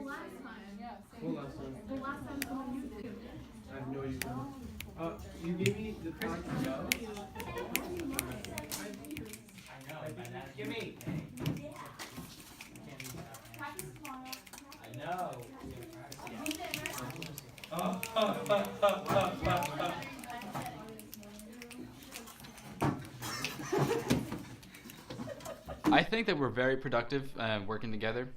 What last time? I have no idea. You gave me the pack to go. Give me. I know. I think that we're very productive working together.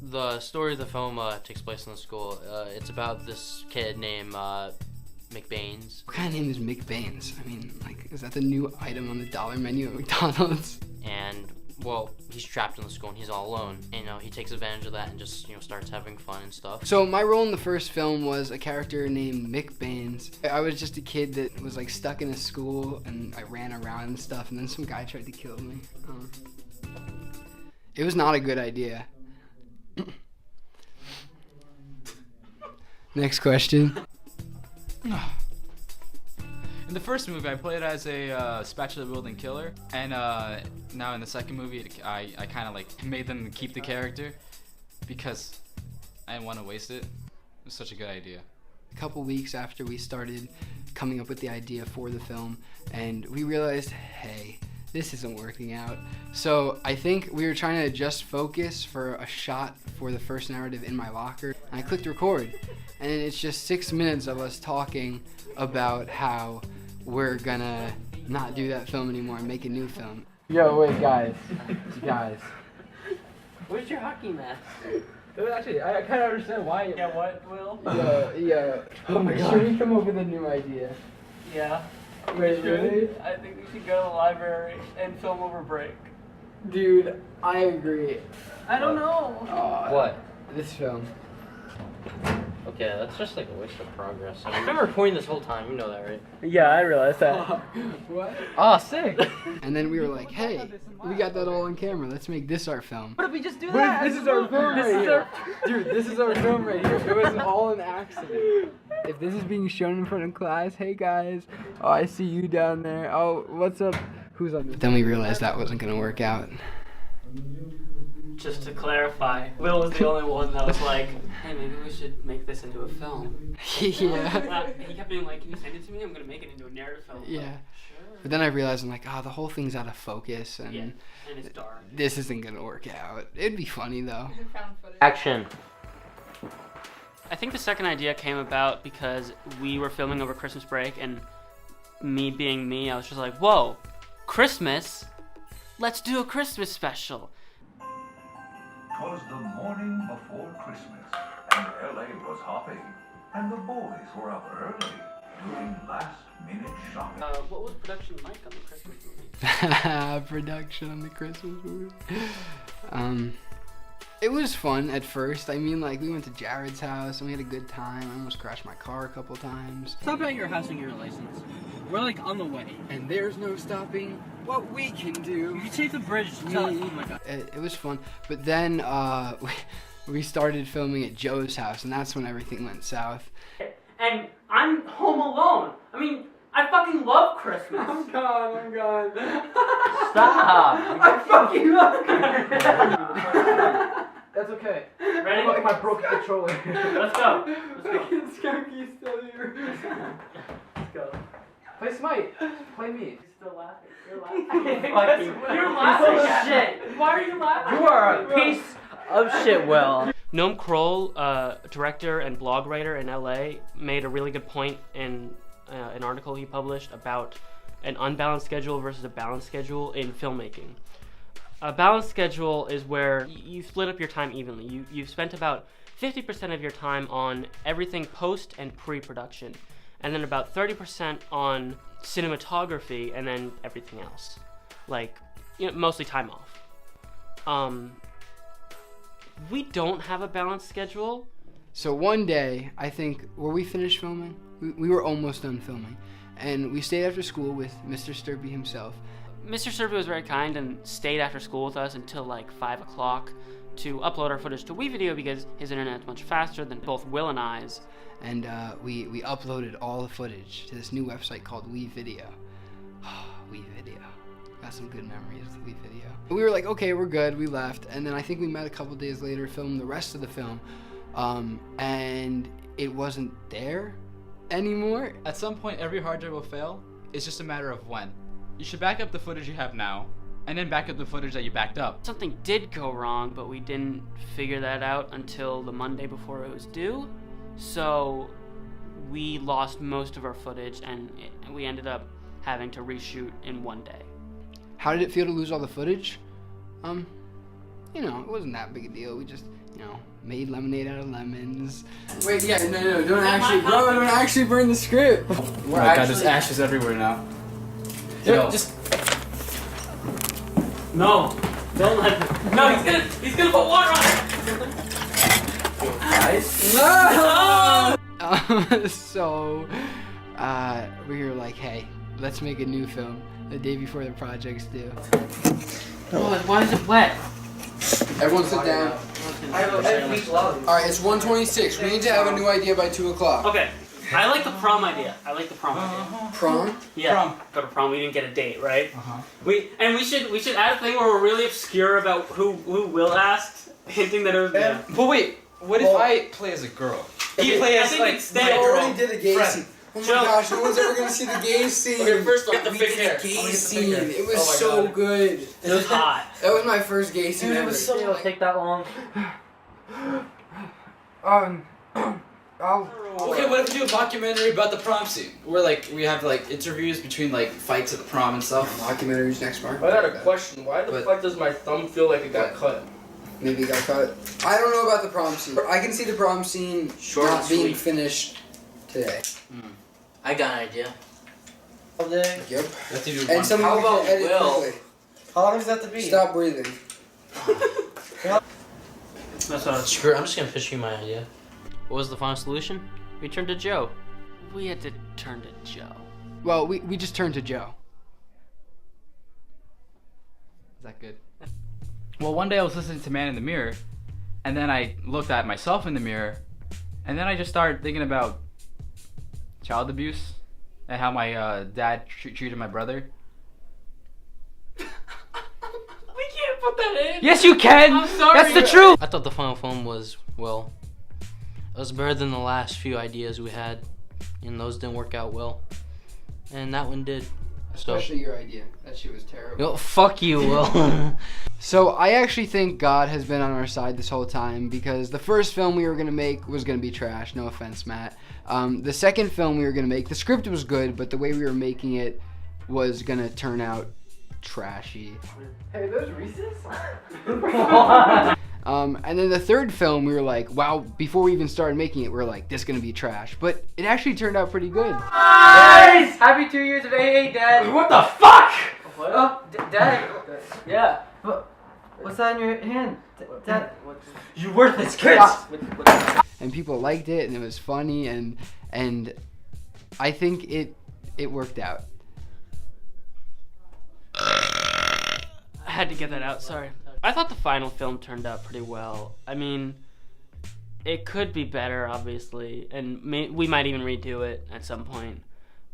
The story of the film takes place in the school. It's about this kid named McBaines. What kind of name is McBaines? I mean, like, is that the new item on the dollar menu at McDonald's? And, well, he's trapped in the school and he's all alone. And, he takes advantage of that and just, starts having fun and stuff. So my role in the first film was a character named McBaines. I was just a kid that was, like, stuck in a school, and I ran around and stuff, and then some guy tried to kill me. It was not a good idea. Next question. In the first movie, I played as a spatula-wielding killer, and now in the second movie, I kind of like made them keep the character because I didn't want to waste it. It was such a good idea. A couple weeks after we started coming up with the idea for the film, and we realized, hey, this isn't working out. So I think we were trying to adjust focus for a shot for the first narrative in my locker, and I clicked record. And it's just 6 minutes of us talking about how we're gonna not do that film anymore and make a new film. Yo, wait, guys. Where's your hockey mask? Actually, I kind of understand why. Yeah, what, Will? Yo. Oh my God. Should we come up with a new idea? Yeah. Wait, really? I think we should go to the library and film over break. Dude, I agree. I don't know. What? This film. Okay, that's just like a waste of progress. I mean, I've been recording this whole time, you know that, right? Yeah, I realized that. What? Oh, sick. And then we were like, hey, we got that all on camera. Let's make this our film. What if we just do that? This is our film right here. Dude, this is our film right here. It was all an accident. If this is being shown in front of class, hey guys, oh, I see you down there. Oh, what's up? Who's on this? Then we realized that wasn't going to work out. Just to clarify, Will was the only one that was like, hey, maybe we should make this into a film. Yeah. He kept being like, can you send it to me? I'm going to make it into a narrative film. Yeah. Sure. But then I realized, I'm like, the whole thing's out of focus, and And it's dark. this isn't going to work out. It'd be funny, though. Action. I think the second idea came about because we were filming over Christmas break, and me being me, I was just like, whoa, Christmas? Let's do a Christmas special. 'Twas the morning before Christmas, and L.A. was hopping, and the boys were up early doing last-minute shopping. What was production like on the Christmas movie? Production on the Christmas movie. It was fun at first. I mean, like, we went to Jared's house and we had a good time. I almost crashed my car a couple times. Stop at your house and your license. We're like on the way. And there's no stopping what we can do. You can take the bridge. Oh my God. It was fun. But then we started filming at Joe's house, and that's when everything went south. And I'm home alone. I mean, I fucking love Christmas. I'm gone. Stop! I fucking love Christmas. That's okay. Ready? Look at my broken controller. Let's go. Skunky's still here. Let's go. Play Smite. Play me. Still laughing. You're laughing. You're laughing. Shit. Why are you laughing? You are a piece of shit, Will. Noam Kroll, director and blog writer in LA, made a really good point in an article he published about an unbalanced schedule versus a balanced schedule in filmmaking. A balanced schedule is where you split up your time evenly. You've spent about 50% of your time on everything post and pre-production, and then about 30% on cinematography, and then everything else, like mostly time off. We don't have a balanced schedule. So one day, I think, were we finished filming? We were almost done filming. And we stayed after school with Mr. Sturby himself. Mr. Sturby was very kind and stayed after school with us until like 5 o'clock to upload our footage to WeVideo because his internet's much faster than both Will and I's. And we uploaded all the footage to this new website called WeVideo. WeVideo. some good memories with Elite Video. We were like, okay, we're good. We left, and then I think we met a couple days later, filmed the rest of the film, and it wasn't there anymore. At some point, every hard drive will fail. It's just a matter of when. You should back up the footage you have now, and then back up the footage that you backed up. Something did go wrong, but we didn't figure that out until the Monday before it was due. So we lost most of our footage, and we ended up having to reshoot in one day. How did it feel to lose all the footage? You know, it wasn't that big a deal. We just, you know, made lemonade out of lemons. Wait, yeah, no, don't actually burn the script. Oh my god, there's ashes everywhere now. Just no, don't let him. No, he's gonna put water on it. Guys, no. So, we were like, hey, let's make a new film the day before the project's due. Oh, why is it wet? Everyone sit down. Alright, it's 1:26. We need to have a new idea by 2 o'clock. Okay, I like the prom idea. idea. Prom? Yeah, go to prom. We didn't get a date, right? We should add a thing where we're really obscure about who Will asked, hinting that it was. Yeah. But wait, what if I play as a girl? You play as like We already did a gay scene. Oh my gosh, no one's ever gonna see the gay scene. Okay, first off, we did a gay scene. It was so good. It was hot. That was my first gay scene ever. It'll take that long. Okay, what if we do a documentary about the prom scene? Where like we have like interviews between like fights at the prom and stuff. Documentaries next month. I got a question. Why the fuck does my thumb feel like it got cut? Maybe it got cut. I don't know about the prom scene. I can see the prom scene not being finished today. I got an idea. Yep. Let's do And someone How about can edit Will? quickly. How long does that have to be? Stop breathing. That's what Screw it, I'm just gonna pitch you my idea. What was the final solution? We turned to Joe. we had to turn to Joe. Well, we just turned to Joe. Is that good? Well, one day I was listening to Man in the Mirror, and then I looked at myself in the mirror, and then I just started thinking about child abuse and how my dad treated my brother. We can't put that in. Yes, you can. I'm sorry. That's the truth. I thought the final film was, well, it was better than the last few ideas we had, and those didn't work out well. And that one did. So, Especially your idea. That shit was terrible. yo, fuck you, Will. So I actually think God has been on our side this whole time because the first film we were gonna make was gonna be trash. No offense, Matt. The second film we were gonna make, the script was good, but the way we were making it was gonna turn out trashy. Hey, those Reese's? And then the third film we were like, wow. Before we even started making it, we were like, this is gonna be trash. But it actually turned out pretty good. Nice! Happy 2 years of AA, Dad. What the fuck? What? Oh, Dad. Yeah. What's that in your hand? Dad. You worthless kids. And people liked it, and it was funny, and I think it worked out. I had to get that out, sorry. I thought the final film turned out pretty well. I mean, it could be better, obviously, and we might even redo it at some point.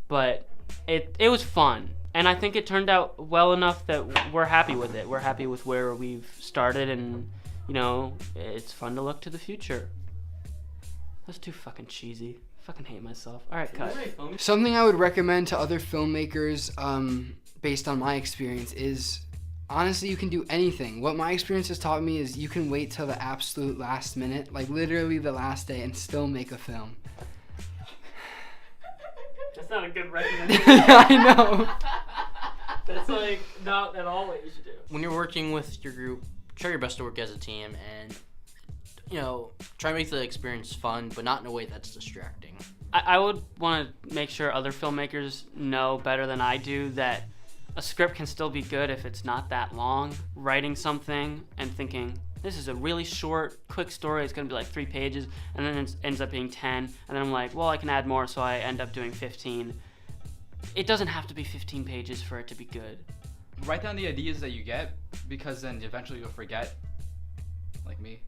But it was fun, and I think it turned out well enough that we're happy with it. We're happy with where we've started, and, you know, it's fun to look to the future. That's too fucking cheesy. I fucking hate myself. Alright, cut. Something I would recommend to other filmmakers, based on my experience, is honestly, you can do anything. What my experience has taught me is you can wait till the absolute last minute, like literally the last day, and still make a film. That's not a good recommendation. I know. That's like not at all what you should do. When you're working with your group, try your best to work as a team and, you know, try to make the experience fun, but not in a way that's distracting. I would want to make sure other filmmakers know better than I do that a script can still be good if it's not that long. Writing something and thinking, this is a really short, quick story, it's going to be like 3 pages, and then it ends up being 10, and then I'm like, well, I can add more, so I end up doing 15. It doesn't have to be 15 pages for it to be good. Write down the ideas that you get, because then eventually you'll forget, like me.